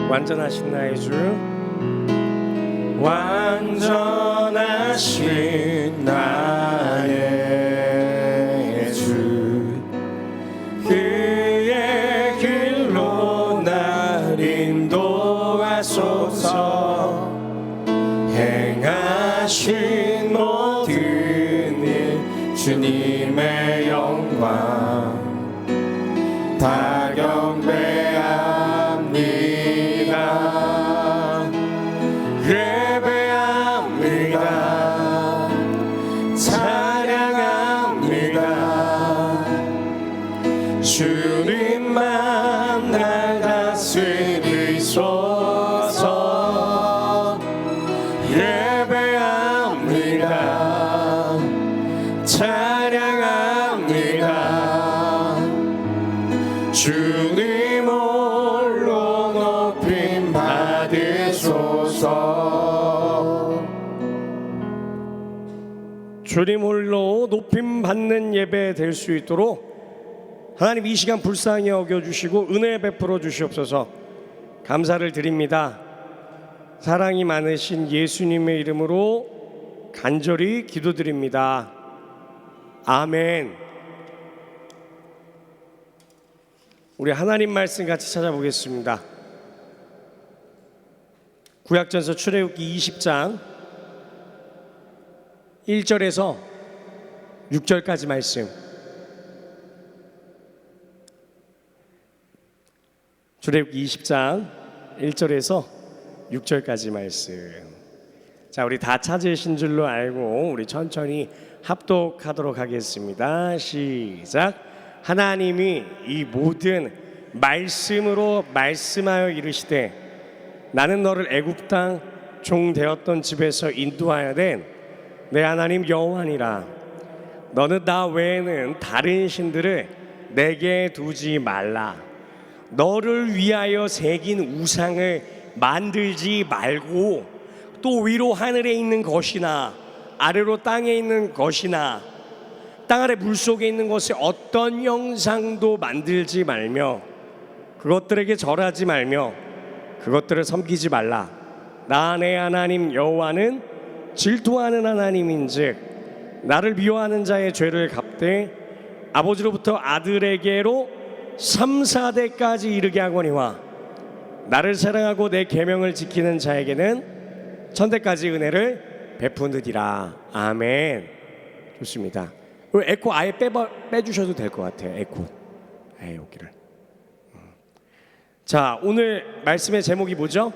완전하신 나의 주, 완전하신 나의 주, 그의 길로 날 인도하소서. 행하신 모든 일 주님의 영광 다 경배합니다. 예배합니다. 찬양합니다. 주님만 날 다스리소서. 예배합니다. 찬양합니다. 주님 홀로 높임 받으소서. 주님 홀로 높임 받는 예배 될 수 있도록 하나님 이 시간 불쌍히 여겨주시고 은혜 베풀어 주시옵소서. 감사를 드립니다. 사랑이 많으신 예수님의 이름으로 간절히 기도드립니다. 아멘. 우리 하나님 말씀 같이 찾아보겠습니다. 구약전서 출애굽기 20장 1절에서 6절까지 말씀. 출애굽기 20장 1절에서 6절까지 말씀. 자, 우리 다 찾으신 줄로 알고 우리 천천히 합독하도록 하겠습니다. 시작. 하나님이 이 모든 말씀으로 말씀하여 이르시되 나는 너를 애굽 땅 종 되었던 집에서 인도하여 낸 내 하나님 여호와니라. 너는 나 외에는 다른 신들을 내게 두지 말라. 너를 위하여 새긴 우상을 만들지 말고 또 위로 하늘에 있는 것이나 아래로 땅에 있는 것이나 땅 아래 물속에 있는 것에 어떤 형상도 만들지 말며 그것들에게 절하지 말며 그것들을 섬기지 말라. 나 내 하나님 여호와는 질투하는 하나님인즉 나를 미워하는 자의 죄를 갚되 아버지로부터 아들에게로 3, 4대까지 이르게 하거니와 나를 사랑하고 내 계명을 지키는 자에게는 천대까지 은혜를 베푸느니라. 아멘. 좋습니다. 에코 아예 빼주셔도 될 것 같아요. 에코 여기를. 자, 오늘 말씀의 제목이 뭐죠?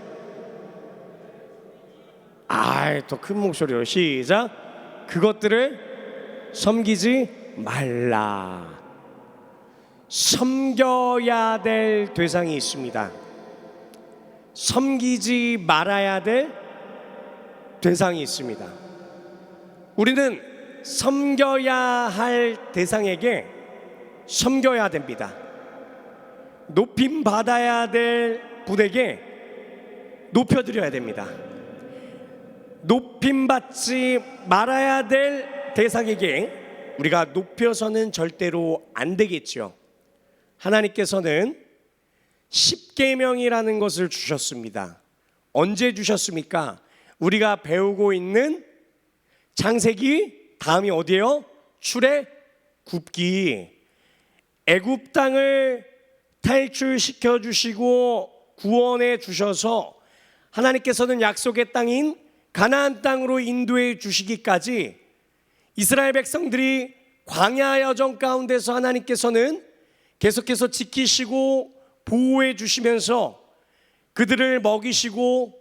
더 큰 목소리로 시작. 그것들을 섬기지 말라. 섬겨야 될 대상이 있습니다. 섬기지 말아야 될 대상이 있습니다. 우리는 섬겨야 할 대상에게 섬겨야 됩니다. 높임 받아야 될 분에게 높여드려야 됩니다. 높임 받지 말아야 될 대상에게 우리가 높여서는 절대로 안 되겠죠. 하나님께서는 십계명이라는 것을 주셨습니다. 언제 주셨습니까? 우리가 배우고 있는 창세기 다음이 어디예요? 출애굽기. 애굽 땅을 탈출시켜 주시고 구원해 주셔서 하나님께서는 약속의 땅인 가나안 땅으로 인도해 주시기까지 이스라엘 백성들이 광야 여정 가운데서 하나님께서는 계속해서 지키시고 보호해 주시면서 그들을 먹이시고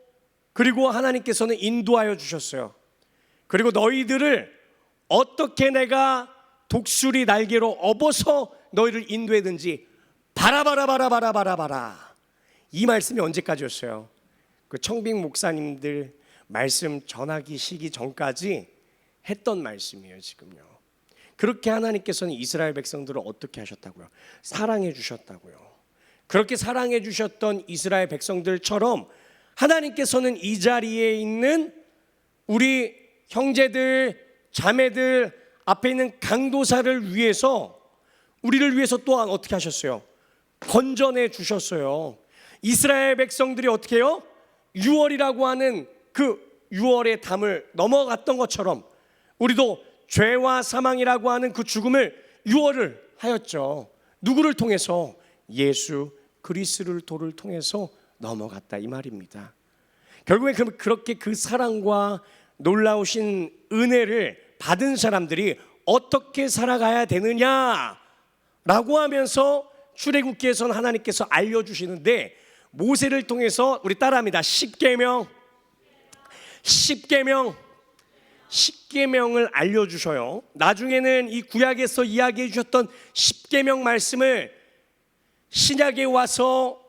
그리고 하나님께서는 인도하여 주셨어요. 그리고 너희들을 어떻게 내가 독수리 날개로 업어서 너희를 인도하든지 바라 이 말씀이 언제까지였어요? 그 청빙 목사님들 말씀 전하기 시기 전까지 했던 말씀이에요. 지금요. 그렇게 하나님께서는 이스라엘 백성들을 어떻게 하셨다고요? 사랑해 주셨다고요. 그렇게 사랑해 주셨던 이스라엘 백성들처럼 하나님께서는 이 자리에 있는 우리 형제들, 자매들 앞에 있는 강도사를 위해서 우리를 위해서 또한 어떻게 하셨어요? 건져내 주셨어요. 이스라엘 백성들이 어떻게 해요? 유월이라고 하는 그 유월의 담을 넘어갔던 것처럼 우리도 죄와 사망이라고 하는 그 죽음을 유월을 하였죠. 누구를 통해서? 예수 그리스도를 통해서 넘어갔다 이 말입니다. 결국에 그렇게 그 사랑과 놀라우신 은혜를 받은 사람들이 어떻게 살아가야 되느냐라고 하면서 출애굽기에서는 하나님께서 알려주시는데, 모세를 통해서 우리 따라합니다. 십계명을 알려주셔요. 나중에는 이 구약에서 이야기해 주셨던 십계명 말씀을 신약에 와서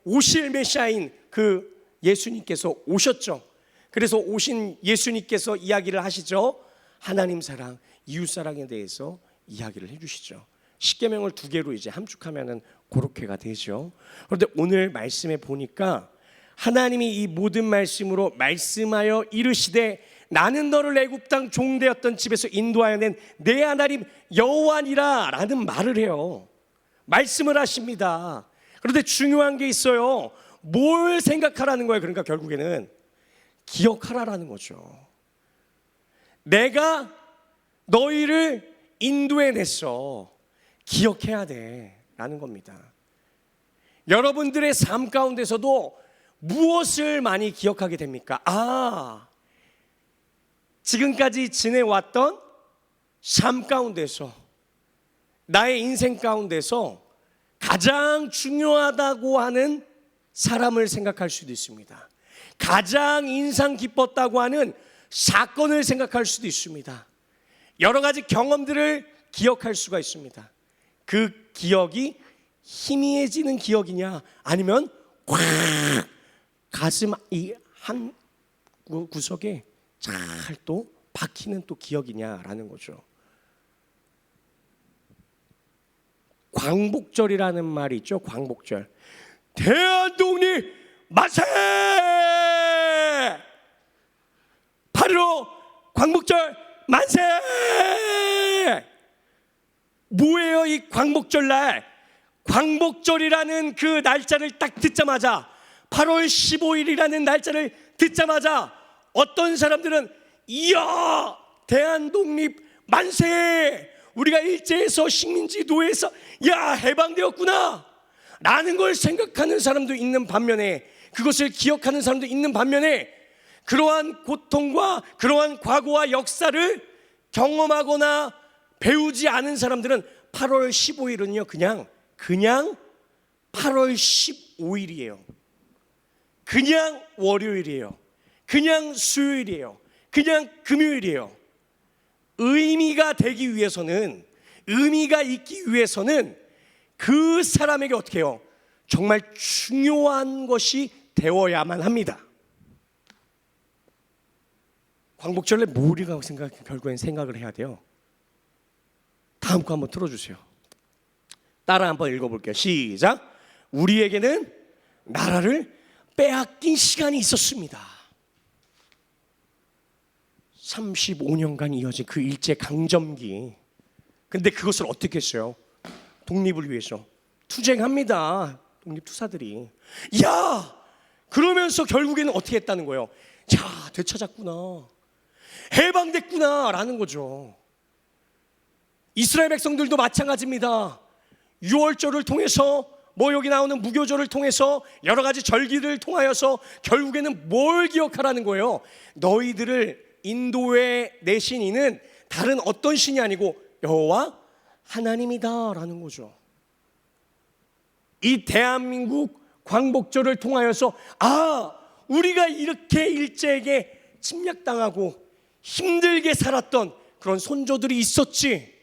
오실 메시아인 그 예수님께서 오셨죠. 그래서 오신 예수님께서 이야기를 하시죠. 하나님 사랑, 이웃 사랑에 대해서 이야기를 해주시죠. 십계명을 2개로 이제 함축하면은 그렇게가 되죠. 그런데 오늘 말씀에 보니까 하나님이 이 모든 말씀으로 말씀하여 이르시되 나는 너를 애굽 땅 종되었던 집에서 인도하여 낸 내 하나님 여호와니라 라는 말을 해요. 말씀을 하십니다. 그런데 중요한 게 있어요. 뭘 생각하라는 거예요. 그러니까 결국에는 기억하라라는 거죠. 내가 너희를 인도해냈어. 기억해야 돼 라는 겁니다. 여러분들의 삶 가운데서도 무엇을 많이 기억하게 됩니까? 지금까지 지내왔던 삶 가운데서, 나의 인생 가운데서 가장 중요하다고 하는 사람을 생각할 수도 있습니다. 가장 인상 깊었다고 하는 사건을 생각할 수도 있습니다. 여러 가지 경험들을 기억할 수가 있습니다. 그 기억이 희미해지는 기억이냐, 아니면 꽉 가슴 이 한 구석에 잘 또 박히는 또 기억이냐라는 거죠. 광복절이라는 말이 있죠. 광복절. 대한독립 만세! 바로 광복절 만세! 뭐예요 이 광복절 날? 광복절이라는 그 날짜를 딱 듣자마자, 8월 15일이라는 날짜를 듣자마자 어떤 사람들은 이야 대한독립 만세! 우리가 일제에서 식민지 노예에서 해방되었구나 라는 걸 생각하는 사람도 있는 반면에, 그것을 기억하는 사람도 있는 반면에, 그러한 고통과 그러한 과거와 역사를 경험하거나 배우지 않은 사람들은 8월 15일은요 그냥 8월 15일이에요. 그냥 월요일이에요. 그냥 수요일이에요. 그냥 금요일이에요. 의미가 되기 위해서는, 의미가 있기 위해서는 그 사람에게 어떻게 해요? 정말 중요한 것이 되어야만 합니다. 광복절에 우리가 결국엔 생각을 해야 돼요. 다음 거 한번 틀어주세요. 따라 한번 읽어볼게요. 시작. 우리에게는 나라를 빼앗긴 시간이 있었습니다. 35년간 이어진 그 일제 강점기. 근데 그것을 어떻게 했어요? 독립을 위해서 투쟁합니다. 독립투사들이. 그러면서 결국에는 어떻게 했다는 거예요? 되찾았구나, 해방됐구나 라는 거죠. 이스라엘 백성들도 마찬가지입니다. 유월절을 통해서, 여기 나오는 무교절을 통해서, 여러 가지 절기를 통하여서 결국에는 뭘 기억하라는 거예요? 너희들을 인도에 내신 이는 다른 어떤 신이 아니고 여호와 하나님이다 라는 거죠. 이 대한민국 광복절을 통하여서 우리가 이렇게 일제에게 침략당하고 힘들게 살았던 그런 손조들이 있었지.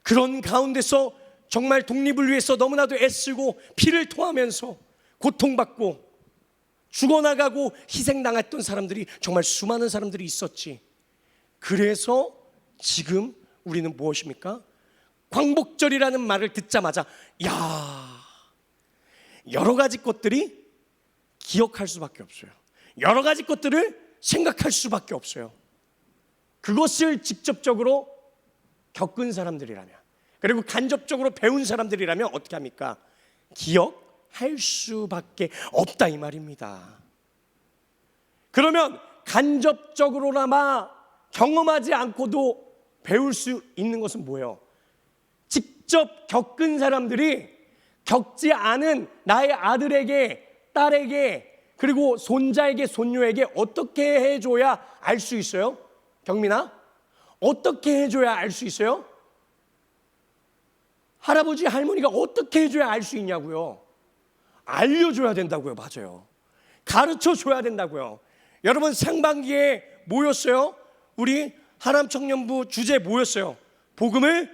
그런 가운데서 정말 독립을 위해서 너무나도 애쓰고 피를 토하면서 고통받고 죽어나가고 희생당했던 사람들이, 정말 수많은 사람들이 있었지. 그래서 지금 우리는 무엇입니까? 광복절이라는 말을 듣자마자 여러 가지 것들이 기억할 수밖에 없어요. 여러 가지 것들을 생각할 수밖에 없어요. 그것을 직접적으로 겪은 사람들이라면. 그리고 간접적으로 배운 사람들이라면 어떻게 합니까? 기억할 수밖에 없다 이 말입니다. 그러면 간접적으로나마 경험하지 않고도 배울 수 있는 것은 뭐예요? 직접 겪은 사람들이 겪지 않은 나의 아들에게, 딸에게, 그리고 손자에게, 손녀에게 어떻게 해줘야 알 수 있어요? 경민아, 어떻게 해줘야 알 수 있어요? 할아버지, 할머니가 어떻게 해줘야 알 수 있냐고요? 알려줘야 된다고요. 맞아요. 가르쳐줘야 된다고요. 여러분, 상반기에 뭐였어요? 우리 하남청년부 주제 뭐였어요? 복음을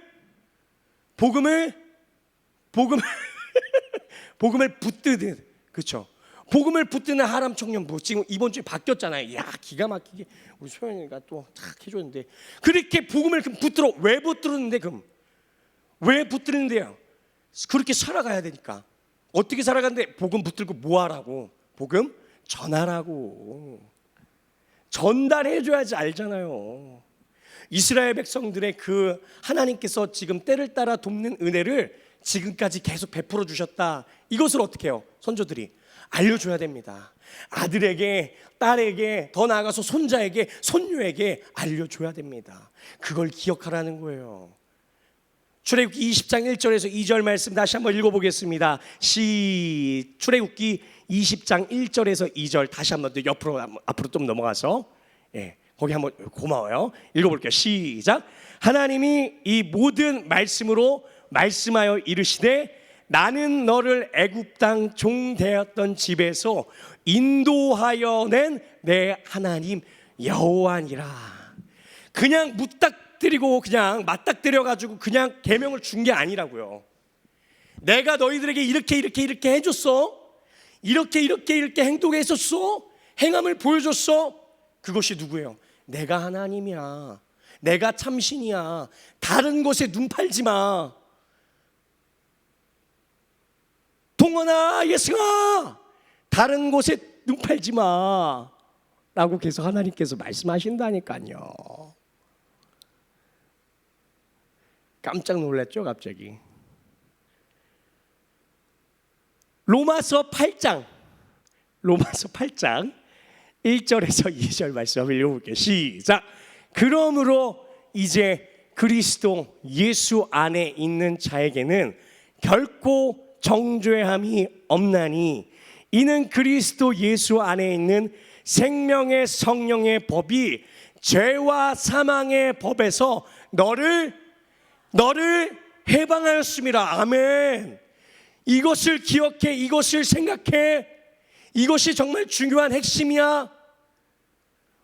붙드는, 그렇죠? 복음을 붙드는 하남청년부. 지금 이번 주에 바뀌었잖아요. 야, 기가 막히게 우리 소연이가 또 탁 해줬는데, 그렇게 복음을 붙들어. 왜 붙들었는데? 그럼 왜 붙드는데요? 그렇게 살아가야 되니까. 어떻게 살아가는데? 복음 붙들고 뭐 하라고? 복음 전하라고. 전달해줘야지 알잖아요. 이스라엘 백성들의 그 하나님께서 지금 때를 따라 돕는 은혜를 지금까지 계속 베풀어 주셨다. 이것을 어떻게 해요? 선조들이 알려줘야 됩니다. 아들에게, 딸에게, 더 나아가서 손자에게, 손녀에게 알려줘야 됩니다. 그걸 기억하라는 거예요. 출애굽기 20장 1절에서 2절 말씀 다시 한번 읽어보겠습니다. 출애굽기 20장 1절에서 2절 다시 한번 더 앞으로 좀 넘어가서, 거기 한번, 고마워요. 읽어볼게요. 시작. 하나님이 이 모든 말씀으로 말씀하여 이르시되 나는 너를 애굽 땅 종 되었던 집에서 인도하여 낸 내 하나님 여호와니라. 그냥 무닥뜨리고 그냥 맞닥뜨려가지고 그냥 계명을 준 게 아니라고요. 내가 너희들에게 이렇게 해줬어. 이렇게 행동했었어. 행함을 보여줬어. 그것이 누구예요? 내가 하나님이야. 내가 참신이야. 다른 곳에 눈 팔지 마. 동원아, 예승아, 다른 곳에 눈 팔지 마 라고 계속 하나님께서 말씀하신다니까요. 깜짝 놀랐죠, 갑자기. 로마서 8장 1절에서 2절 말씀을 읽어볼게요. 시작. 그러므로 이제 그리스도 예수 안에 있는 자에게는 결코 정죄함이 없나니 이는 그리스도 예수 안에 있는 생명의 성령의 법이 죄와 사망의 법에서 너를 해방하였습니다. 아멘. 이것을 기억해, 이것을 생각해. 이것이 정말 중요한 핵심이야.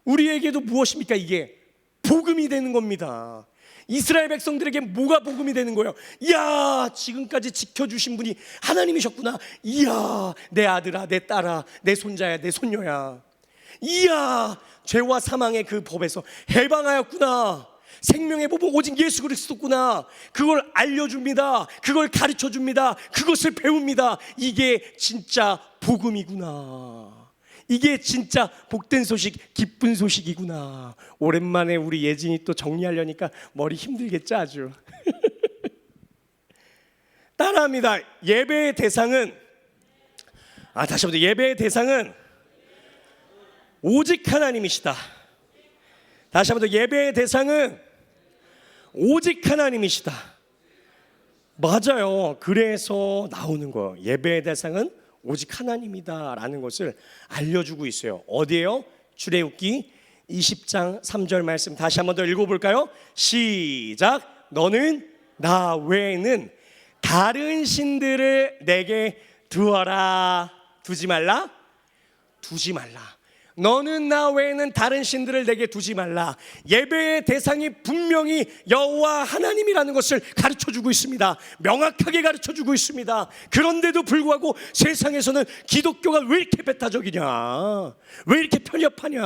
우리에게도 무엇입니까? 이게 복음이 되는 겁니다. 이스라엘 백성들에게 뭐가 복음이 되는 거예요? 이야, 지금까지 지켜주신 분이 하나님이셨구나. 이야, 내 아들아, 내 딸아, 내 손자야, 내 손녀야. 이야, 죄와 사망의 그 법에서 해방하였구나. 생명의 법은 오직 예수 그리스도구나. 그걸 알려줍니다. 그걸 가르쳐줍니다. 그것을 배웁니다. 이게 진짜 복음이구나. 이게 진짜 복된 소식, 기쁜 소식이구나. 오랜만에 우리 예진이 또 정리하려니까 머리 힘들겠죠, 아주. 따라합니다. 예배의 대상은, 다시 한번, 예배의 대상은 오직 하나님이시다. 다시 한번 더, 예배의 대상은 오직 하나님이시다. 맞아요. 그래서 나오는 거예요. 예배의 대상은 오직 하나님이다 라는 것을 알려주고 있어요. 어디에요? 출애굽기 20장 3절 말씀 다시 한번 더 읽어볼까요? 시작. 너는 나 외에는 다른 신들을 내게 두어라. 두지 말라. 너는 나 외에는 다른 신들을 내게 두지 말라. 예배의 대상이 분명히 여호와 하나님이라는 것을 가르쳐주고 있습니다. 명확하게 가르쳐주고 있습니다. 그런데도 불구하고 세상에서는 기독교가 왜 이렇게 배타적이냐, 왜 이렇게 편협하냐.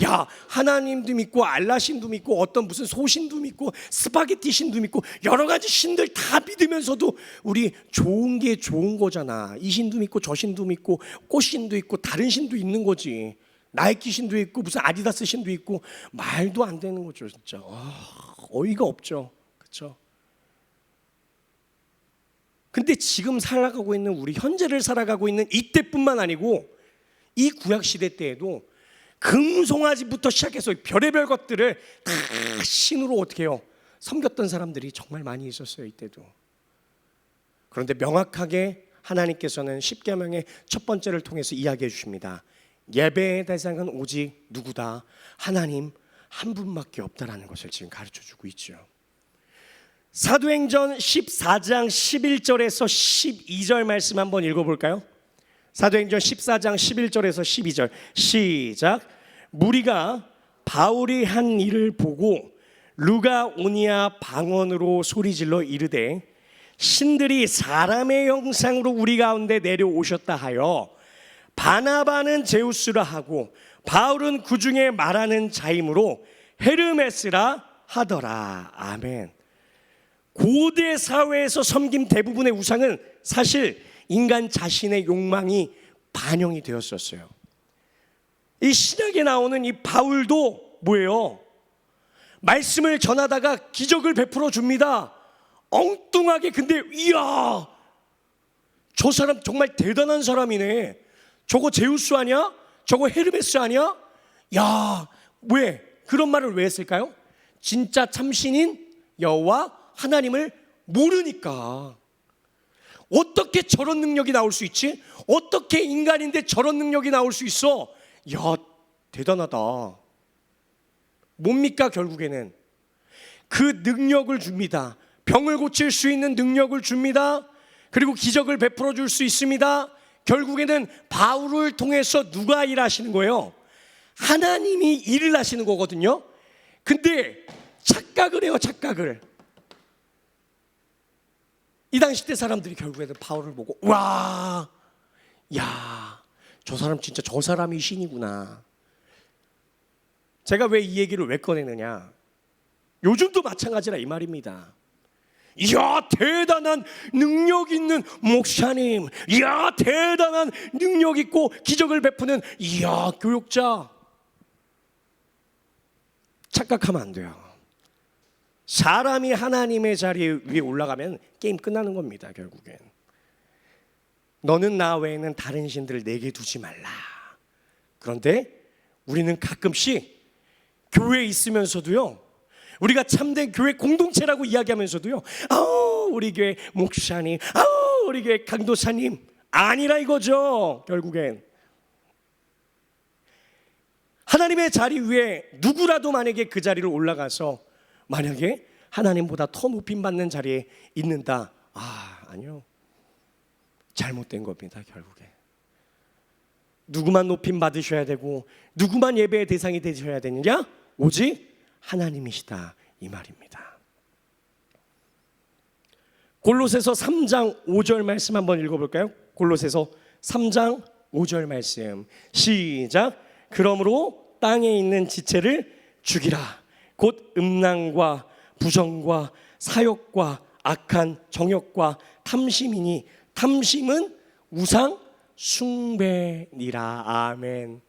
야, 하나님도 믿고 알라신도 믿고 어떤 무슨 소신도 믿고 스파게티 신도 믿고 여러 가지 신들 다 믿으면서도 우리 좋은 게 좋은 거잖아. 이 신도 믿고 저 신도 믿고 꽃신도 있고 다른 신도 있는 거지. 나이키 신도 있고 무슨 아디다스 신도 있고 말도 안 되는 거죠. 진짜 어이가 없죠. 그렇죠? 근데 지금 살아가고 있는 우리 현재를 살아가고 있는 이때뿐만 아니고 이 구약 시대 때에도 금송아지부터 시작해서 별의별 것들을 다 신으로 어떻게 해요? 섬겼던 사람들이 정말 많이 있었어요, 이때도. 그런데 명확하게 하나님께서는 십계명의 첫 번째를 통해서 이야기해 주십니다. 예배의 대상은 오직 누구다? 하나님 한 분밖에 없다라는 것을 지금 가르쳐 주고 있죠. 사도행전 14장 11절에서 12절 말씀 한번 읽어볼까요? 사도행전 14장 11절에서 12절 시작. 무리가 바울이 한 일을 보고 루가오니아 방언으로 소리질러 이르되 신들이 사람의 형상으로 우리 가운데 내려오셨다 하여 바나바는 제우스라 하고 바울은 그 중에 말하는 자이므로 헤르메스라 하더라. 아멘. 고대 사회에서 섬긴 대부분의 우상은 사실 인간 자신의 욕망이 반영이 되었었어요. 이 신약에 나오는 이 바울도 뭐예요? 말씀을 전하다가 기적을 베풀어 줍니다. 엉뚱하게. 근데 이야, 저 사람 정말 대단한 사람이네. 저거 제우스 아니야? 저거 헤르메스 아니야? 야, 왜? 그런 말을 왜 했을까요? 진짜 참신인 여호와 하나님을 모르니까. 어떻게 저런 능력이 나올 수 있지? 어떻게 인간인데 저런 능력이 나올 수 있어? 야, 대단하다. 뭡니까? 결국에는 그 능력을 줍니다. 병을 고칠 수 있는 능력을 줍니다. 그리고 기적을 베풀어 줄 수 있습니다. 결국에는 바울을 통해서 누가 일하시는 거예요? 하나님이 일을 하시는 거거든요. 근데 착각을 해요. 착각을. 이 당시 때 사람들이 결국에는 바울을 보고 와, 야, 저 사람 진짜 저 사람이 신이구나. 제가 왜 이 얘기를 왜 꺼내느냐? 요즘도 마찬가지라 이 말입니다. 이야, 대단한 능력 있는 목사님, 이야, 대단한 능력 있고 기적을 베푸는 이야, 교육자. 착각하면 안 돼요. 사람이 하나님의 자리 위에 올라가면 게임 끝나는 겁니다. 결국엔 너는 나 외에는 다른 신들을 내게 두지 말라. 그런데 우리는 가끔씩 교회에 있으면서도요, 우리가 참된 교회 공동체라고 이야기하면서도요, 우리 교회 목사님, 우리 교회 강도사님 아니라 이거죠. 결국엔 하나님의 자리 위에 누구라도 만약에 그 자리를 올라가서 만약에 하나님보다 더 높임받는 자리에 있는다, 아니요, 잘못된 겁니다. 결국에 누구만 높임 받으셔야 되고 누구만 예배의 대상이 되셔야 되느냐? 오직 하나님이시다, 이 말입니다. 골로새서 3장 5절 말씀 한번 읽어볼까요? 골로새서 3장 5절 말씀 시작. 그러므로 땅에 있는 지체를 죽이라. 곧 음란과 부정과 사욕과 악한 정욕과 탐심이니 탐심은 우상 숭배니라. 아멘.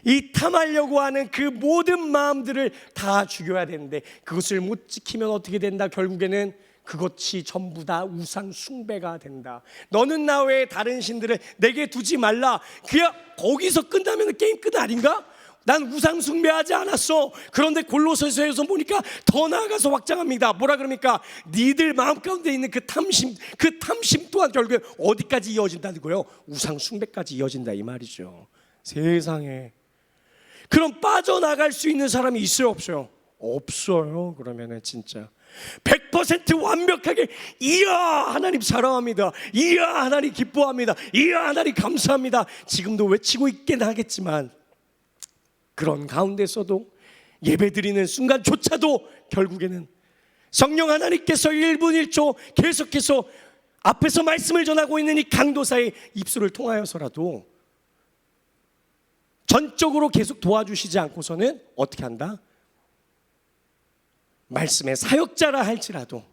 이 탐하려고 하는 그 모든 마음들을 다 죽여야 되는데 그것을 못 지키면 어떻게 된다? 결국에는 그것이 전부 다 우상 숭배가 된다. 너는 나 외에 다른 신들을 내게 두지 말라. 그야 거기서 끝나면 게임 끝 아닌가? 난 우상 숭배하지 않았어. 그런데 골로새서에서 보니까 더 나아가서 확장합니다. 뭐라 그럽니까? 니들 마음 가운데 있는 그 탐심 또한 결국에 어디까지 이어진다는 거예요? 우상 숭배까지 이어진다, 이 말이죠. 세상에. 그럼 빠져나갈 수 있는 사람이 있어요, 없어요? 없어요. 그러면은 진짜 100% 완벽하게 이야 하나님 사랑합니다, 이야 하나님 기뻐합니다, 이야 하나님 감사합니다 지금도 외치고 있긴 하겠지만, 그런 가운데서도 예배드리는 순간조차도 결국에는 성령 하나님께서 1분 1초 계속해서 앞에서 말씀을 전하고 있는 이 강도사의 입술을 통하여서라도 전적으로 계속 도와주시지 않고서는 어떻게 한다? 말씀의 사역자라 할지라도,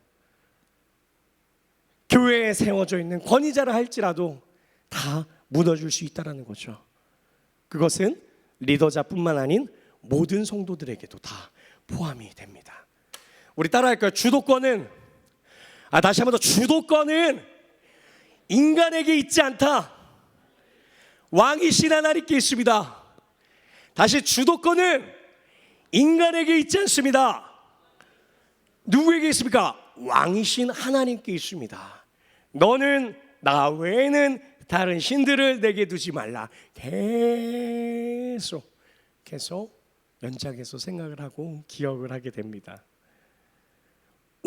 교회에 세워져 있는 권위자라 할지라도 다 무너질 수 있다는 거죠. 그것은 리더자뿐만 아닌 모든 성도들에게도 다 포함이 됩니다. 우리 따라할까요? 주도권은, 다시 한번 더, 주도권은 인간에게 있지 않다. 왕이신 하나님께 있습니다. 다시 주도권은 인간에게 있지 않습니다. 누구에게 있습니까? 왕이신 하나님께 있습니다. 너는 나 외에는 다른 신들을 내게 두지 말라. 계속 연장해서 생각을 하고 기억을 하게 됩니다.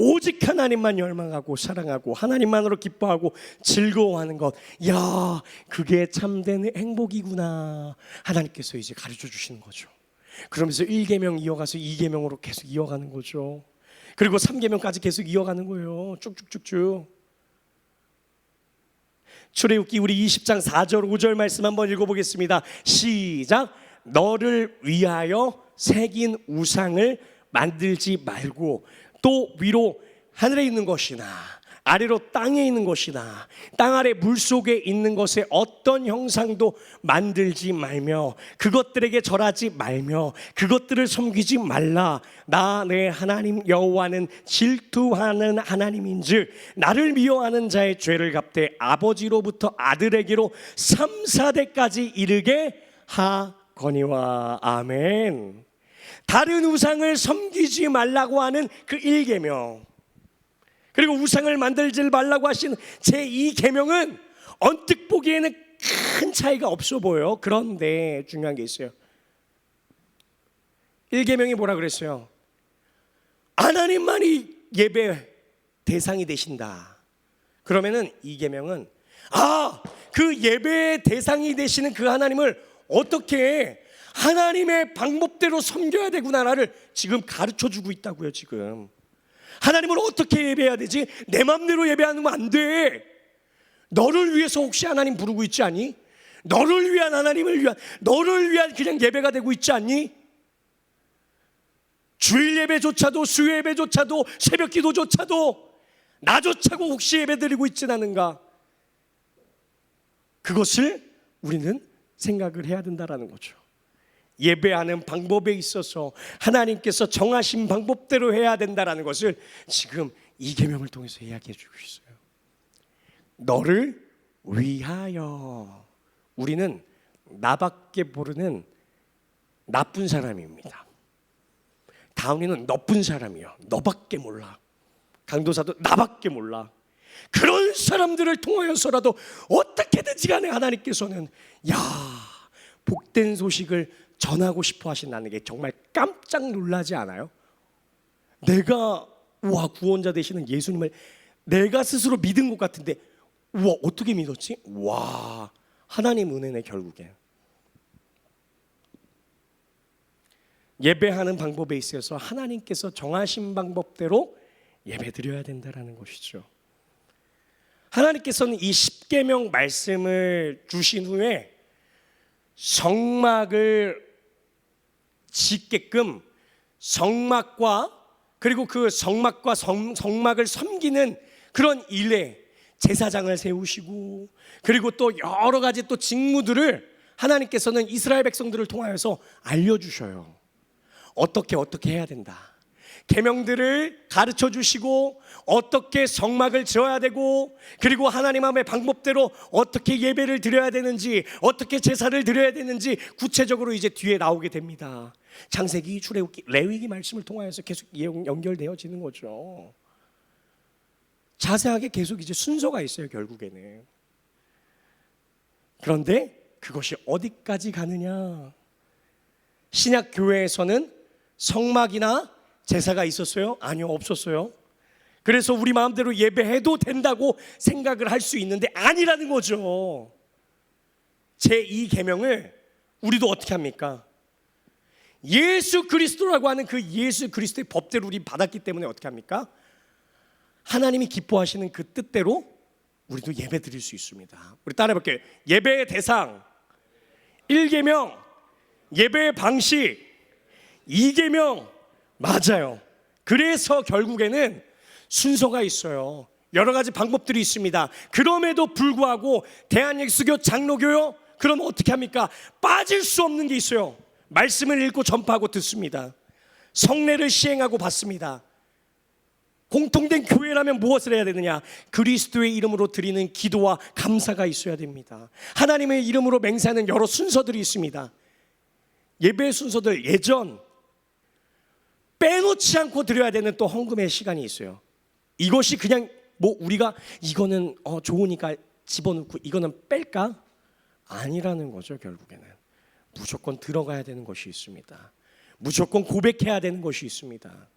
오직 하나님만 열망하고 사랑하고 하나님만으로 기뻐하고 즐거워하는 것, 야, 그게 참된 행복이구나. 하나님께서 이제 가르쳐 주시는 거죠. 그러면서 1계명 이어가서 2계명으로 계속 이어가는 거죠. 그리고 3계명까지 계속 이어가는 거예요. 쭉쭉쭉쭉. 출애굽기 우리 20장 4절 5절 말씀 한번 읽어보겠습니다. 시작. 너를 위하여 새긴 우상을 만들지 말고 또 위로 하늘에 있는 것이나 아래로 땅에 있는 것이나 땅 아래 물속에 있는 것의 어떤 형상도 만들지 말며 그것들에게 절하지 말며 그것들을 섬기지 말라. 나 내 하나님 여호와는 질투하는 하나님인즉 나를 미워하는 자의 죄를 갚되 아버지로부터 아들에게로 3, 4대까지 이르게 하거니와. 아멘. 다른 우상을 섬기지 말라고 하는 그 1계명, 그리고 우상을 만들지 말라고 하신 제2계명은 언뜻 보기에는 큰 차이가 없어 보여요. 그런데 중요한 게 있어요. 1계명이 뭐라 그랬어요? 하나님만이 예배 대상이 되신다. 그러면은 2계명은 그 예배의 대상이 되시는 그 하나님을 어떻게 하나님의 방법대로 섬겨야 되구나를 지금 가르쳐주고 있다고요. 지금 하나님을 어떻게 예배해야 되지? 내 맘대로 예배하는 거 안 돼. 너를 위해서 혹시 하나님 부르고 있지 않니? 너를 위한 하나님을 위한, 너를 위한 그냥 예배가 되고 있지 않니? 주일 예배조차도, 수요 예배조차도, 새벽 기도조차도 나조차고 혹시 예배 드리고 있진 않은가? 그것을 우리는 생각을 해야 된다는 거죠. 예배하는 방법에 있어서 하나님께서 정하신 방법대로 해야 된다는 것을 지금 2계명을 통해서 이야기해 주고 있어요. 너를 위하여. 우리는 나밖에 모르는 나쁜 사람입니다. 다운이는 너쁜 사람이야. 너밖에 몰라. 강도사도 나밖에 몰라. 그런 사람들을 통하여서라도 어떻게든지 간에 하나님께서는 복된 소식을 전하고 싶어 하신다는 게 정말 깜짝 놀라지 않아요? 내가 구원자 되시는 예수님을 내가 스스로 믿은 것 같은데 어떻게 믿었지? 하나님 은혜네. 결국에 예배하는 방법에 있어서 하나님께서 정하신 방법대로 예배드려야 된다는 것이죠. 하나님께서는 이 10계명 말씀을 주신 후에 성막을 짓게끔 성막과 그리고 그 성막과 성막을 섬기는 그런 일에 제사장을 세우시고 그리고 또 여러 가지 또 직무들을 하나님께서는 이스라엘 백성들을 통하여서 알려주셔요. 어떻게 해야 된다. 계명들을 가르쳐 주시고 어떻게 성막을 지어야 되고 그리고 하나님의 방법대로 어떻게 예배를 드려야 되는지 어떻게 제사를 드려야 되는지 구체적으로 이제 뒤에 나오게 됩니다. 창세기, 출애굽기, 레위기 말씀을 통하여서 계속 연결되어지는 거죠. 자세하게 계속 이제 순서가 있어요. 결국에는. 그런데 그것이 어디까지 가느냐? 신약 교회에서는 성막이나 제사가 있었어요? 아니요, 없었어요. 그래서 우리 마음대로 예배해도 된다고 생각을 할 수 있는데 아니라는 거죠. 제2계명을 우리도 어떻게 합니까? 예수 그리스도라고 하는 그 예수 그리스도의 법대로 우리 받았기 때문에 어떻게 합니까? 하나님이 기뻐하시는 그 뜻대로 우리도 예배 드릴 수 있습니다. 우리 따라해 볼게요. 예배의 대상 1계명, 예배의 방식 2계명. 맞아요. 그래서 결국에는 순서가 있어요. 여러 가지 방법들이 있습니다. 그럼에도 불구하고 대한예수교 장로교요? 그럼 어떻게 합니까? 빠질 수 없는 게 있어요. 말씀을 읽고 전파하고 듣습니다. 성례를 시행하고 받습니다. 공통된 교회라면 무엇을 해야 되느냐? 그리스도의 이름으로 드리는 기도와 감사가 있어야 됩니다. 하나님의 이름으로 맹세하는 여러 순서들이 있습니다. 예배 순서들 예전 빼놓지 않고 드려야 되는 또 헌금의 시간이 있어요. 이것이 그냥 뭐 우리가 이거는 좋으니까 집어넣고 이거는 뺄까? 아니라는 거죠. 결국에는 무조건 들어가야 되는 것이 있습니다. 무조건 고백해야 되는 것이 있습니다.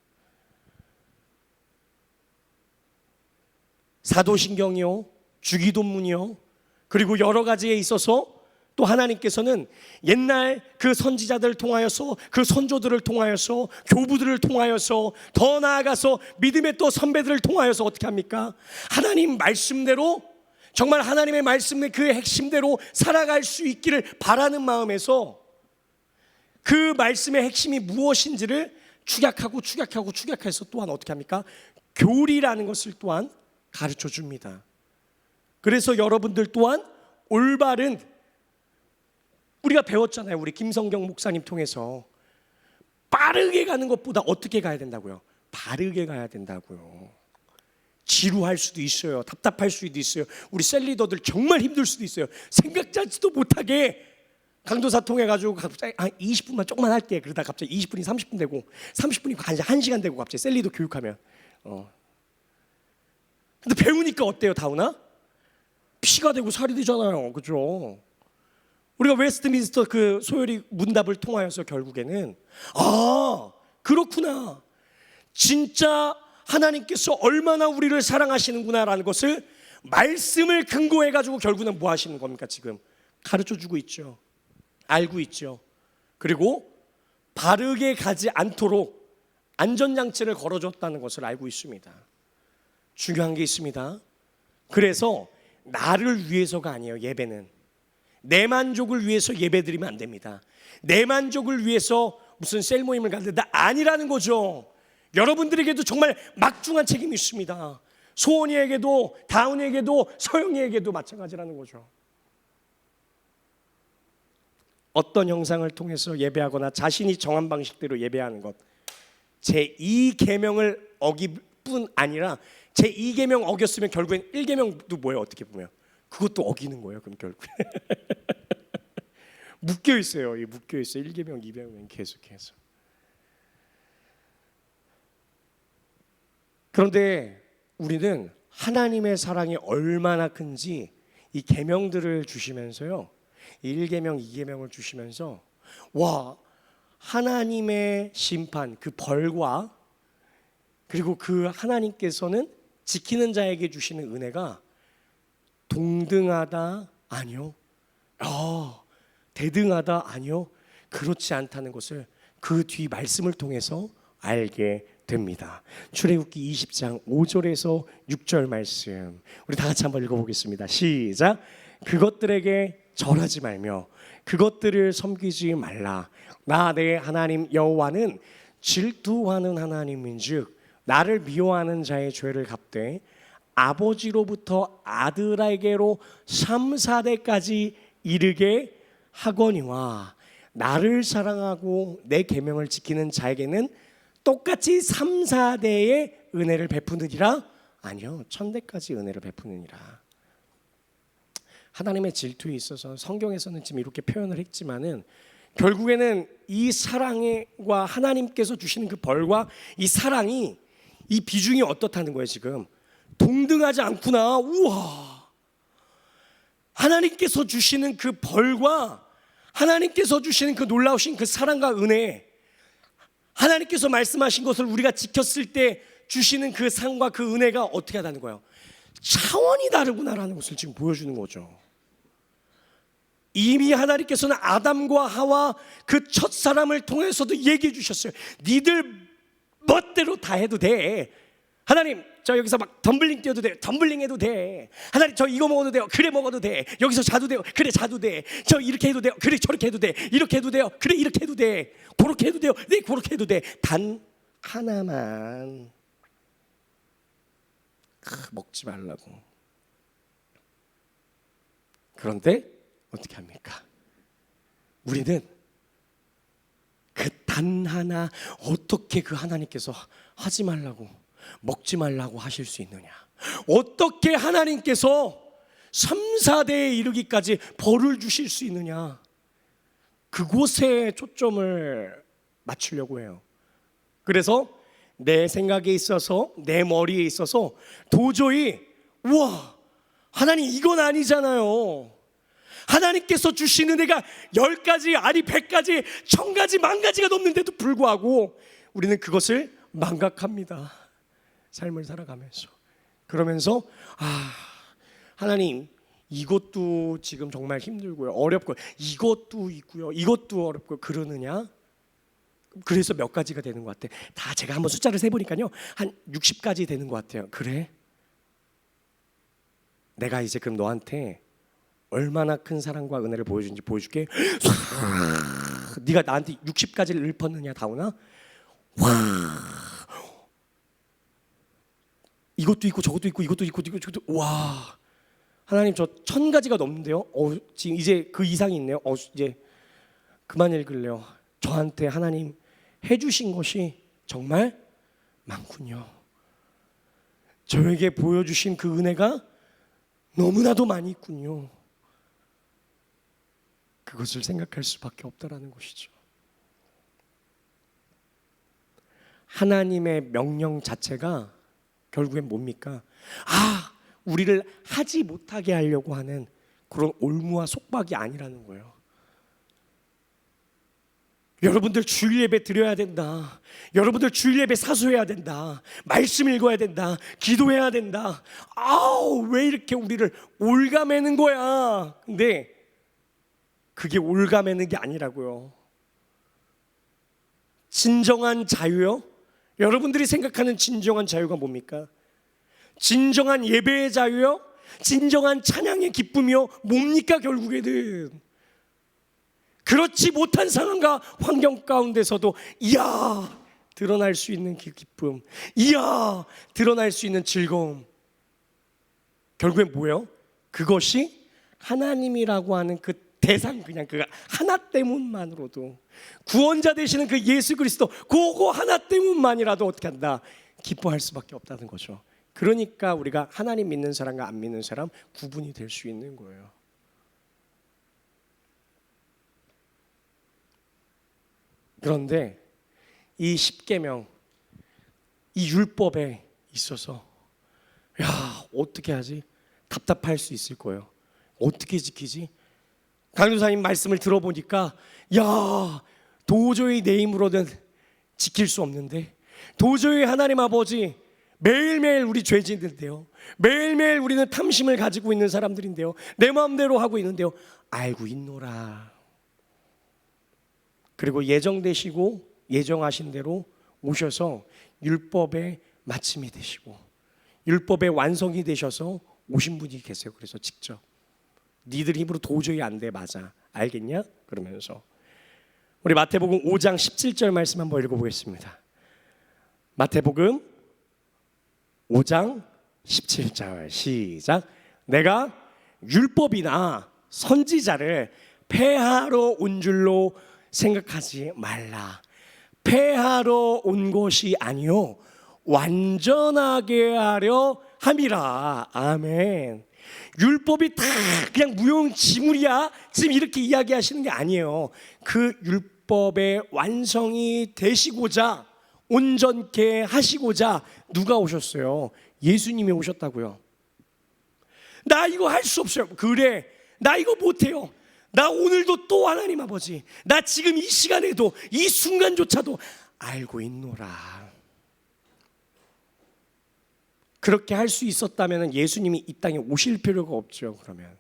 사도신경이요, 주기도문이요, 그리고 여러 가지에 있어서 또 하나님께서는 옛날 그 선지자들을 통하여서, 그 선조들을 통하여서, 교부들을 통하여서, 더 나아가서 믿음의 또 선배들을 통하여서 어떻게 합니까? 하나님 말씀대로, 정말 하나님의 말씀의 그 핵심대로 살아갈 수 있기를 바라는 마음에서 그 말씀의 핵심이 무엇인지를 축약해서 또한 어떻게 합니까? 교리라는 것을 또한 가르쳐 줍니다. 그래서 여러분들 또한 올바른, 우리가 배웠잖아요. 우리 김성경 목사님 통해서 빠르게 가는 것보다 어떻게 가야 된다고요? 바르게 가야 된다고요. 지루할 수도 있어요. 답답할 수도 있어요. 우리 셀리더들 정말 힘들 수도 있어요. 생각지도 못하게 강도사 통해가지고 갑자기 20분만 조금만 할게. 그러다 갑자기 20분이 30분 되고 30분이 1시간 되고 갑자기 셀리더 교육하면 근데 배우니까 어때요, 다우나? 피가 되고 살이 되잖아요. 그죠? 우리가 웨스트민스터 그 소요리 문답을 통하여서 결국에는 그렇구나. 진짜 하나님께서 얼마나 우리를 사랑하시는구나라는 것을 말씀을 근거해가지고 결국은 뭐 하시는 겁니까? 지금 가르쳐주고 있죠. 알고 있죠. 그리고 바르게 가지 않도록 안전장치를 걸어줬다는 것을 알고 있습니다. 중요한 게 있습니다. 그래서 나를 위해서가 아니에요. 예배는 내 만족을 위해서 예배드리면 안 됩니다. 내 만족을 위해서 무슨 셀 모임을 갖는다 아니라는 거죠. 여러분들에게도 정말 막중한 책임이 있습니다. 소원이에게도 다운에게도 서영이에게도 마찬가지라는 거죠. 어떤 형상을 통해서 예배하거나 자신이 정한 방식대로 예배하는 것, 제2계명을 어길 뿐 아니라 제2계명 어겼으면 결국엔 1계명도 뭐예요? 어떻게 보면 그것도 어기는 거예요. 그럼 결국 묶여 있어요. 1계명, 2계명 계속해서. 그런데 우리는 하나님의 사랑이 얼마나 큰지 이 계명들을 주시면서요, 1계명, 2계명을 주시면서 와, 하나님의 심판, 그 벌과 그리고 그 하나님께서는 지키는 자에게 주시는 은혜가 동등하다? 아니요. 대등하다? 아니요. 그렇지 않다는 것을 그 뒤 말씀을 통해서 알게 됩니다. 출애굽기 20장 5절에서 6절 말씀 우리 다 같이 한번 읽어보겠습니다. 시작. 그것들에게 절하지 말며 그것들을 섬기지 말라. 나 내 하나님 여호와는 질투하는 하나님인즉 나를 미워하는 자의 죄를 갚되 아버지로부터 아들에게로 3, 4대까지 이르게 하거니와 나를 사랑하고 내 계명을 지키는 자에게는 똑같이 3, 4대의 은혜를 베푸느니라. 아니요, 1000대까지 은혜를 베푸느니라. 하나님의 질투에 있어서 성경에서는 지금 이렇게 표현을 했지만은 결국에는 이 사랑과 하나님께서 주시는 그 벌과 이 사랑이, 이 비중이 어떻다는 거예요. 지금 동등하지 않구나. 우와, 하나님께서 주시는 그 벌과 하나님께서 주시는 그 놀라우신 그 사랑과 은혜, 하나님께서 말씀하신 것을 우리가 지켰을 때 주시는 그 상과 그 은혜가 어떻게 하다는 거예요. 차원이 다르구나라는 것을 지금 보여주는 거죠. 이미 하나님께서는 아담과 하와 그 첫사람을 통해서도 얘기해 주셨어요. 니들 멋대로 다 해도 돼. 하나님, 저 여기서 막 덤블링 뛰어도 돼요. 덤블링 해도 돼. 하나님, 저 이거 먹어도 돼요. 그래 먹어도 돼. 여기서 자도 돼요. 그래 자도 돼. 저 이렇게 해도 돼요. 그래 저렇게 해도 돼. 이렇게 해도 돼요. 그래 이렇게 해도 돼. 그렇게 해도 돼요. 네, 그렇게 해도 돼. 단 하나만 먹지 말라고. 그런데 어떻게 합니까? 우리는 그 단 하나 어떻게 그 하나님께서 하지 말라고, 먹지 말라고 하실 수 있느냐? 어떻게 하나님께서 3, 4대에 이르기까지 벌을 주실 수 있느냐? 그곳에 초점을 맞추려고 해요. 그래서 내 생각에 있어서, 내 머리에 있어서 도저히 우와, 하나님 이건 아니잖아요. 하나님께서 주시는 애가 10가지, 아니 100가지, 1000가지, 10,000가지가 넘는데도 불구하고 우리는 그것을 망각합니다. 삶을 살아가면서. 그러면서 하나님 이것도 지금 정말 힘들고요, 어렵고요, 이것도 있고요, 이것도 어렵고요, 그러느냐? 그래서 몇 가지가 되는 것 같아. 다 제가 한번 숫자를 세보니까요, 한 60가지 되는 것 같아요. 그래? 내가 이제 그럼 너한테 얼마나 큰 사랑과 은혜를 보여준지 보여줄게. 네가 나한테 60가지를 읊었느냐 다오나? 이것도 있고 저것도 있고 이것도 있고 저것도. 와, 하나님 저 1000가지가 넘는데요. 지금 이제 그 이상이 있네요. 이제 그만 읽을래요. 저한테 하나님 해주신 것이 정말 많군요. 저에게 보여주신 그 은혜가 너무나도 많이 있군요. 그것을 생각할 수밖에 없다라는 것이죠. 하나님의 명령 자체가 결국엔 뭡니까? 우리를 하지 못하게 하려고 하는 그런 올무와 속박이 아니라는 거예요. 여러분들 주일 예배 드려야 된다. 여러분들 주일 예배 사수해야 된다. 말씀 읽어야 된다. 기도해야 된다. 왜 이렇게 우리를 올가매는 거야? 근데 그게 올가매는 게 아니라고요. 진정한 자유요? 여러분들이 생각하는 진정한 자유가 뭡니까? 진정한 예배의 자유요? 진정한 찬양의 기쁨이요? 뭡니까 결국에는? 그렇지 못한 상황과 환경 가운데서도 드러날 수 있는 그 기쁨, 드러날 수 있는 즐거움, 결국엔 뭐예요? 그것이 하나님이라고 하는 그 대상, 그냥 그 하나 때문만으로도, 구원자 되시는 그 예수 그리스도 그거 하나 때문만이라도 어떻게 한다? 기뻐할 수밖에 없다는 거죠. 그러니까 우리가 하나님 믿는 사람과 안 믿는 사람 구분이 될 수 있는 거예요. 그런데 이 십계명, 이 율법에 있어서 어떻게 하지? 답답할 수 있을 거예요. 어떻게 지키지? 강도사님 말씀을 들어보니까 도저히 내 힘으로는 지킬 수 없는데, 도저히 하나님 아버지 매일매일 우리 죄진인데요, 매일매일 우리는 탐심을 가지고 있는 사람들인데요, 내 마음대로 하고 있는데요. 알고 있노라. 그리고 예정되시고 예정하신 대로 오셔서 율법의 마침이 되시고 율법의 완성이 되셔서 오신 분이 계세요. 그래서 직접 니들 힘으로 도저히 안 돼. 맞아, 알겠냐? 그러면서 우리 마태복음 5장 17절 말씀 한번 읽어보겠습니다. 마태복음 5장 17절 시작. 내가 율법이나 선지자를 폐하러 온 줄로 생각하지 말라. 폐하러 온 것이 아니요 완전하게 하려 함이라. 아멘. 율법이 다 그냥 무용지물이야 지금 이렇게 이야기하시는 게 아니에요. 그 율법의 완성이 되시고자, 온전케 하시고자 누가 오셨어요? 예수님이 오셨다고요. 나 이거 할 수 없어요. 그래, 나 이거 못해요. 나 오늘도 또 하나님 아버지, 나 지금 이 시간에도 이 순간조차도 알고 있노라. 그렇게 할 수 있었다면 예수님이 이 땅에 오실 필요가 없죠. 그러면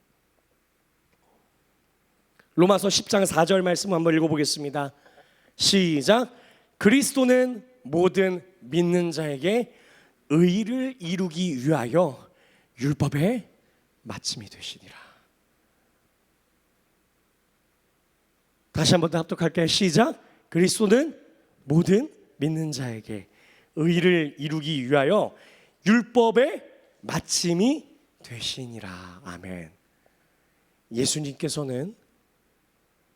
로마서 10장 4절 말씀 한번 읽어보겠습니다. 시작. 그리스도는 모든 믿는 자에게 의를 이루기 위하여 율법의 마침이 되시니라. 다시 한번 더 합독할게요. 시작. 그리스도는 모든 믿는 자에게 의를 이루기 위하여 율법의 마침이 되시니라. 아멘. 예수님께서는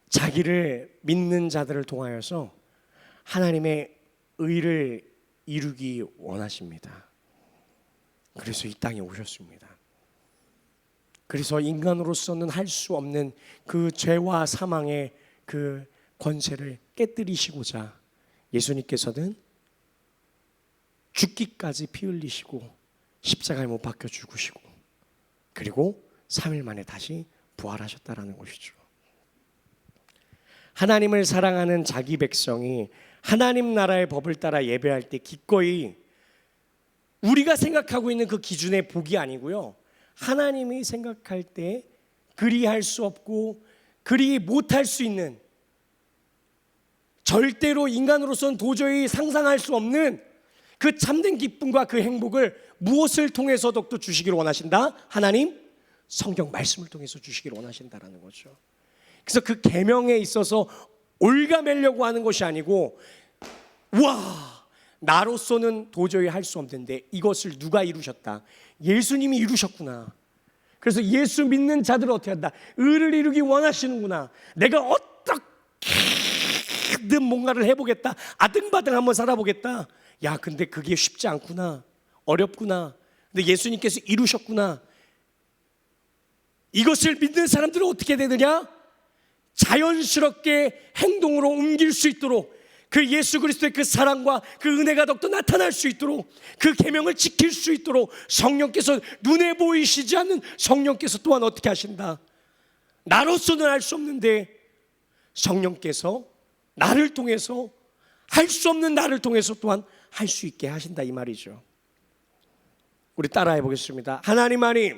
자기를 믿는 자들을 통하여서 하나님의 의를 이루기 원하십니다. 그래서 이 땅에 오셨습니다. 그래서 인간으로서는 할 수 없는 그 죄와 사망의 그 권세를 깨뜨리시고자 예수님께서는 죽기까지 피 흘리시고 십자가에 못 박혀 죽으시고 그리고 3일 만에 다시 부활하셨다라는 것이죠. 하나님을 사랑하는 자기 백성이 하나님 나라의 법을 따라 예배할 때 기꺼이 우리가 생각하고 있는 그 기준의 복이 아니고요, 하나님이 생각할 때 그리할 수 없고 그리 못할 수 있는, 절대로 인간으로서는 도저히 상상할 수 없는 그 참된 기쁨과 그 행복을 무엇을 통해서 더욱더 주시기를 원하신다? 하나님 성경 말씀을 통해서 주시기를 원하신다라는 거죠. 그래서 그 계명에 있어서 올가매려고 하는 것이 아니고, 와, 나로서는 도저히 할 수 없는데 이것을 누가 이루셨다? 예수님이 이루셨구나. 그래서 예수 믿는 자들은 어떻게 한다? 의를 이루기 원하시는구나. 내가 어떻게든 뭔가를 해보겠다. 아등바등 한번 살아보겠다. 야, 근데 그게 쉽지 않구나. 어렵구나. 근데 예수님께서 이루셨구나. 이것을 믿는 사람들은 어떻게 되느냐? 자연스럽게 행동으로 옮길 수 있도록, 그 예수 그리스도의 그 사랑과 그 은혜가 더욱더 나타날 수 있도록, 그 계명을 지킬 수 있도록 성령께서, 눈에 보이시지 않는 성령께서 또한 어떻게 하신다? 나로서는 할 수 없는데 성령께서 나를 통해서, 할 수 없는 나를 통해서 또한 할 수 있게 하신다, 이 말이죠. 우리 따라해 보겠습니다. 하나님만이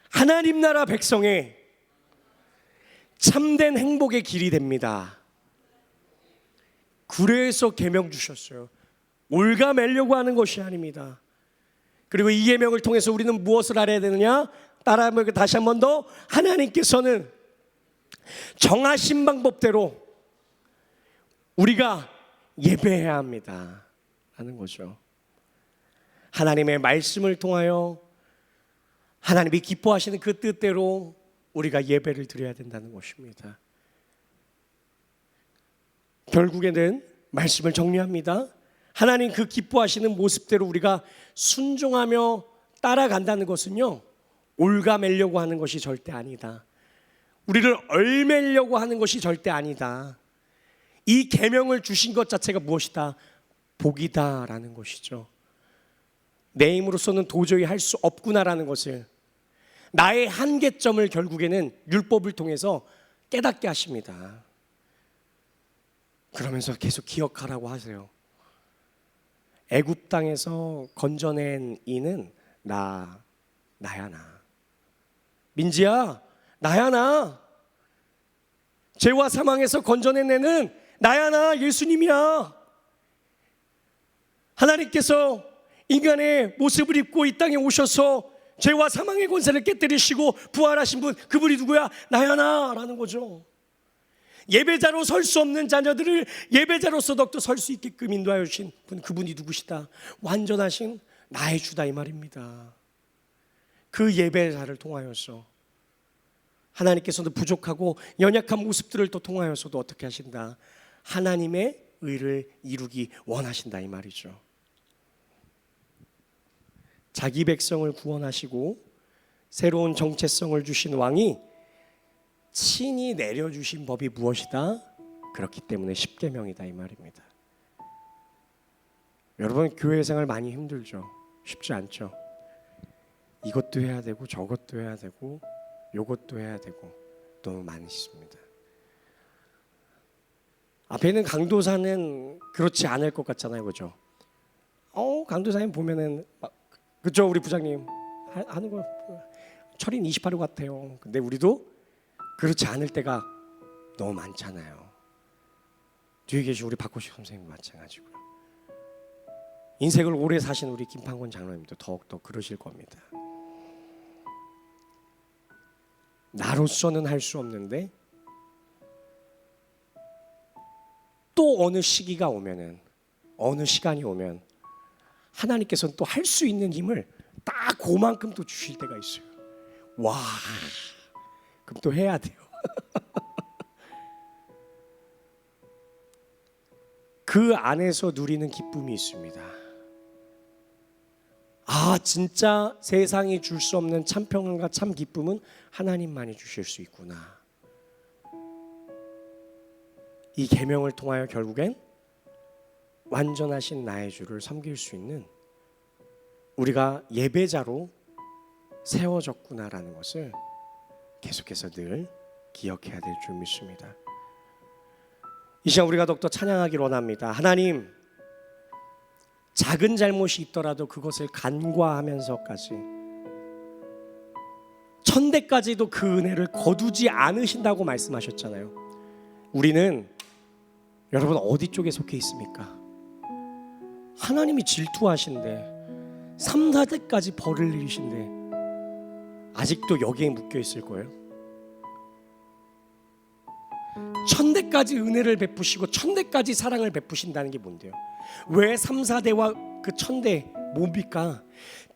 하나님 나라 백성의 참된 행복의 길이 됩니다. 그래서 계명 주셨어요. 올가매려고 하는 것이 아닙니다. 그리고 이 계명을 통해서 우리는 무엇을 알아야 되느냐? 따라하면 다시 한 번 더, 하나님께서는 정하신 방법대로 우리가 예배해야 합니다 하는 거죠. 하나님의 말씀을 통하여 하나님이 기뻐하시는 그 뜻대로 우리가 예배를 드려야 된다는 것입니다. 결국에는 말씀을 정리합니다. 하나님 그 기뻐하시는 모습대로 우리가 순종하며 따라간다는 것은요, 올가매려고 하는 것이 절대 아니다. 우리를 얽매려고 하는 것이 절대 아니다. 이 계명을 주신 것 자체가 무엇이다? 복이다라는 것이죠. 내 힘으로서는 도저히 할 수 없구나라는 것을, 나의 한계점을 결국에는 율법을 통해서 깨닫게 하십니다. 그러면서 계속 기억하라고 하세요. 애굽 땅에서 건져낸 이는 나야 나. 민지야, 나야 나. 죄와 사망에서 건져낸 애는 나야 나, 예수님이야. 하나님께서 인간의 모습을 입고 이 땅에 오셔서 죄와 사망의 권세를 깨뜨리시고 부활하신 분, 그분이 누구야? 나야 나라는 거죠. 예배자로 설 수 없는 자녀들을 예배자로서 더욱더 설 수 있게끔 인도하여 주신 분, 그분이 누구시다? 완전하신 나의 주다, 이 말입니다. 그 예배자를 통하여서 하나님께서도 부족하고 연약한 모습들을 또 통하여서도 어떻게 하신다? 하나님의 의를 이루기 원하신다, 이 말이죠. 자기 백성을 구원하시고 새로운 정체성을 주신 왕이 친히 내려주신 법이 무엇이다? 그렇기 때문에 십계명이다, 이 말입니다. 여러분, 교회 생활 많이 힘들죠? 쉽지 않죠? 이것도 해야 되고 저것도 해야 되고 요것도 해야 되고 너무 많이 있습니다. 앞에 있는 강도사는 그렇지 않을 것 같잖아요, 그죠? 강도사님 보면은 그죠, 우리 부장님 하는 거 철인 28호 같아요. 근데 우리도 그렇지 않을 때가 너무 많잖아요. 뒤에 계신 우리 박호식 선생님 마찬가지고요. 인생을 오래 사신 우리 김판권 장로님도 더욱더 그러실 겁니다. 나로서는 할 수 없는데 또 어느 시기가 오면은, 어느 시간이 오면 하나님께서는 또 할 수 있는 힘을 딱 그만큼 또 주실 때가 있어요. 와, 그럼 또 해야 돼요. 그 안에서 누리는 기쁨이 있습니다. 아, 진짜 세상이 줄 수 없는 참 평안과 참 기쁨은 하나님만이 주실 수 있구나. 이 계명을 통하여 결국엔 완전하신 나의 주를 섬길 수 있는 우리가 예배자로 세워졌구나라는 것을 계속해서 늘 기억해야 될 줄 믿습니다. 이 시간 우리가 더욱더 찬양하기를 원합니다. 하나님, 작은 잘못이 있더라도 그것을 간과하면서까지 천대까지도 그 은혜를 거두지 않으신다고 말씀하셨잖아요. 우리는 여러분 어디 쪽에 속해 있습니까? 하나님이 질투하신데 3, 4대까지 벌을 내리신데 아직도 여기에 묶여 있을 거예요. 천대까지 은혜를 베푸시고 천대까지 사랑을 베푸신다는 게 뭔데요? 왜 3, 4대와 그 천대 뭡니까?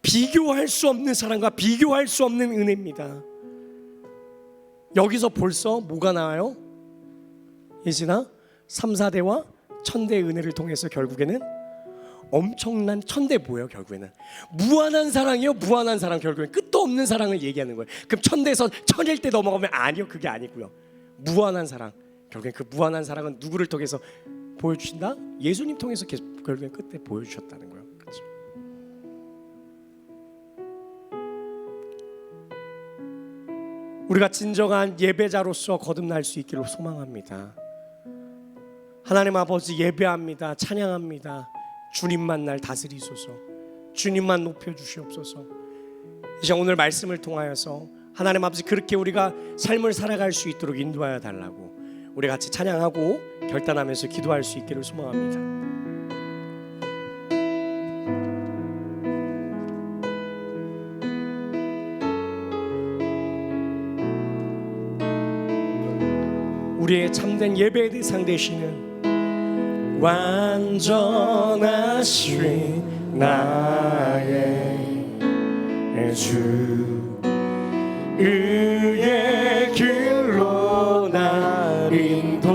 비교할 수 없는 사랑과 비교할 수 없는 은혜입니다. 여기서 벌써 뭐가 나와요? 예진아, 3, 4대와 천대의 은혜를 통해서 결국에는 엄청난 천대 뭐예요? 결국에는 무한한 사랑이요. 무한한 사랑, 결국엔 끝도 없는 사랑을 얘기하는 거예요. 그럼 천대에서 천일 때 넘어가면 아니요, 그게 아니고요. 무한한 사랑, 결국엔 그 무한한 사랑은 누구를 통해서 보여주신다? 예수님 통해서 결국엔 끝에 보여주셨다는 거예요. 그렇죠? 우리가 진정한 예배자로서 거듭날 수 있기를 소망합니다. 하나님 아버지, 예배합니다. 찬양합니다. 주님만 날 다스리소서. 주님만 높여주시옵소서. 이제 오늘 말씀을 통하여서 하나님 아버지, 그렇게 우리가 삶을 살아갈 수 있도록 인도하여 달라고 우리 같이 찬양하고 결단하면서 기도할 수 있기를 소망합니다. 우리의 참된 예배의 대상 되시는 완전하신 나의 주, 의의 길로 날 인도하소서.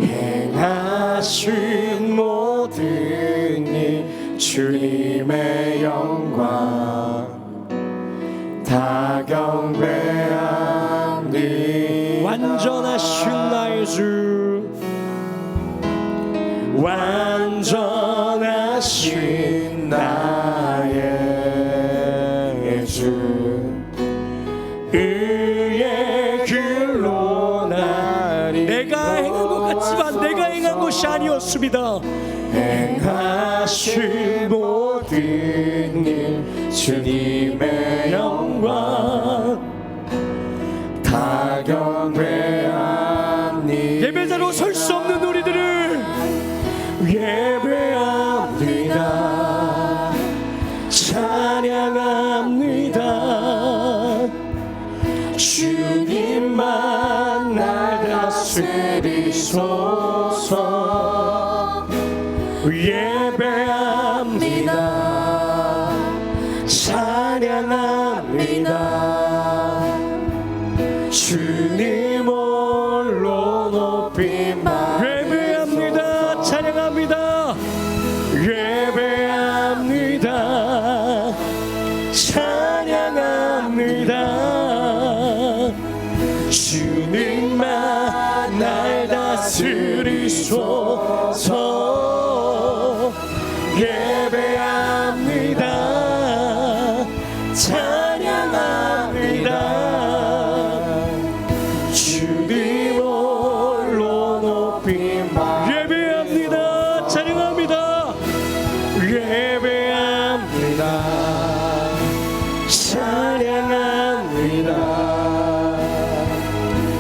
행하신 모든 일 주님의 영광 다 경배하니. 완전하신 나의 주, 완전하신 나의 주, 의의 길로 나리. 내가 행한 것 같지만 내가 행한 것이 아니었습니다. 행하신 모든 일 주님의 영광 다 경배하니. 예배자로 설 수 없는 우리들을 예배합니다. 찬양합니다. 주님만 날 다스리소서. 예배합니다. 찬양합니다. 주님 홀로 높이마. 예배합니다. 찬양합니다. 예배합니다. 찬양합니다. 주님만 날 다스리소서. 예배합니다. 찬양합니다. 주님 홀로 높이마. 예배합니다. 찬양합니다. 예배합니다. 찬양합니다.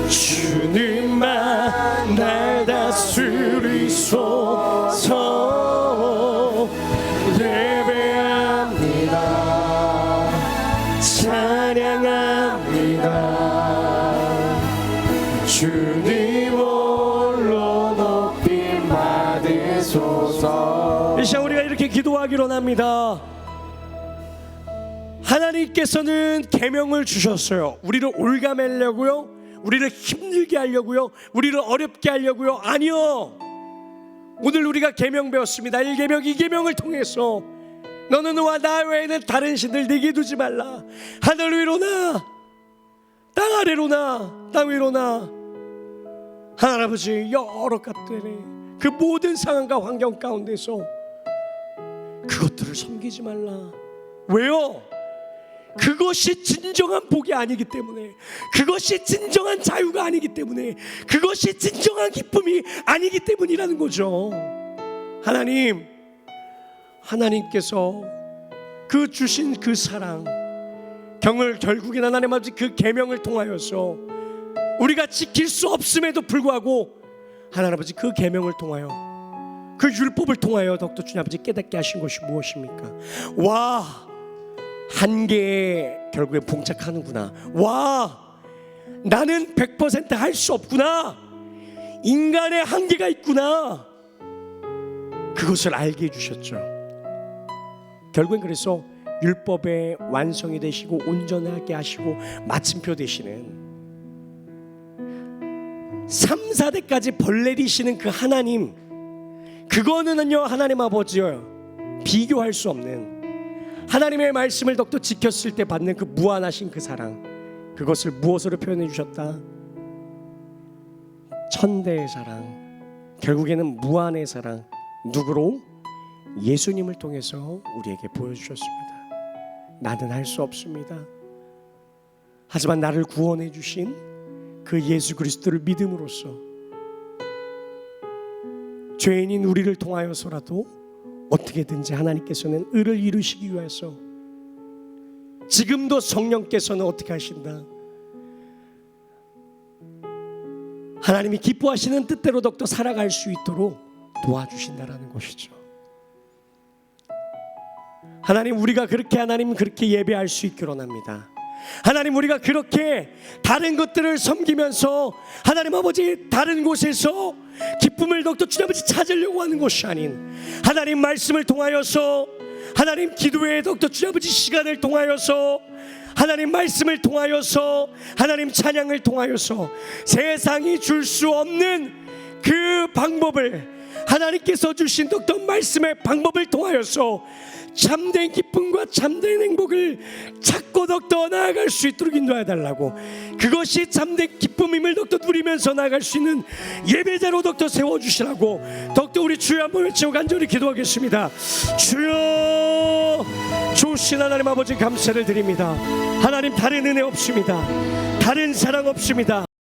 주님만 날 다스리소서. 예배합니다. 찬양합니다. 주님 홀로 높임 받으소서. 이 시간 우리가 이렇게 기도하기로 합니다. 하나님께서는 계명을 주셨어요. 우리를 올가매려고요, 우리를 힘들게 하려고요, 우리를 어렵게 하려고요. 아니요. 오늘 우리가 계명 배웠습니다. 1계명 2계명을 통해서 너는 너와 나 외에는 다른 신들 내게 두지 말라. 하늘 위로나 땅 아래로나 땅 위로나 하나님 아버지 여러 것들에 그 모든 상황과 환경 가운데서 그것들을 섬기지 말라. 왜요? 그것이 진정한 복이 아니기 때문에, 그것이 진정한 자유가 아니기 때문에, 그것이 진정한 기쁨이 아니기 때문이라는 거죠. 하나님께서 그 주신 그 사랑, 결국엔 하나님 아버지 그 계명을 통하여서 우리가 지킬 수 없음에도 불구하고 하나님 아버지 그 계명을 통하여, 그 율법을 통하여 더욱더 주님 아버지 깨닫게 하신 것이 무엇입니까? 와, 한계에 결국에 봉착하는구나. 와, 나는 100% 할 수 없구나. 인간의 한계가 있구나. 그것을 알게 해주셨죠. 결국엔 그래서 율법의 완성이 되시고 온전하게 하시고 마침표 되시는 3, 4대까지 벌 내리시는 그 하나님, 그거는요 하나님 아버지요 비교할 수 없는, 하나님의 말씀을 더욱더 지켰을 때 받는 그 무한하신 그 사랑, 그것을 무엇으로 표현해 주셨다? 천대의 사랑, 결국에는 무한의 사랑. 누구로? 예수님을 통해서 우리에게 보여주셨습니다. 나는 할 수 없습니다. 하지만 나를 구원해 주신 그 예수 그리스도를 믿음으로써 죄인인 우리를 통하여서라도 어떻게든지 하나님께서는 의를 이루시기 위해서, 지금도 성령께서는 어떻게 하신다? 하나님이 기뻐하시는 뜻대로 더욱더 살아갈 수 있도록 도와주신다라는 것이죠. 하나님, 우리가 그렇게 그렇게 예배할 수 있기를 원합니다. 하나님, 우리가 그렇게 다른 것들을 섬기면서 하나님 아버지 다른 곳에서 기쁨을 더욱더 주님 아버지 찾으려고 하는 것이 아닌, 하나님 말씀을 통하여서, 하나님 기도에 더욱더 주님 아버지 시간을 통하여서, 하나님 말씀을 통하여서, 하나님 찬양을 통하여서 세상이 줄 수 없는 그 방법을, 하나님께서 주신 더욱더 말씀의 방법을 통하여서 참된 기쁨과 참된 행복을 찾고 더욱더 나아갈 수 있도록 인도해 달라고, 그것이 참된 기쁨임을 더욱더 누리면서 나아갈 수 있는 예배자로 더욱더 세워주시라고 더욱더 우리 주여 한번 외치고 간절히 기도하겠습니다. 주여, 좋으신 하나님 아버지 감사를 드립니다. 하나님, 다른 은혜 없습니다. 다른 사랑 없습니다.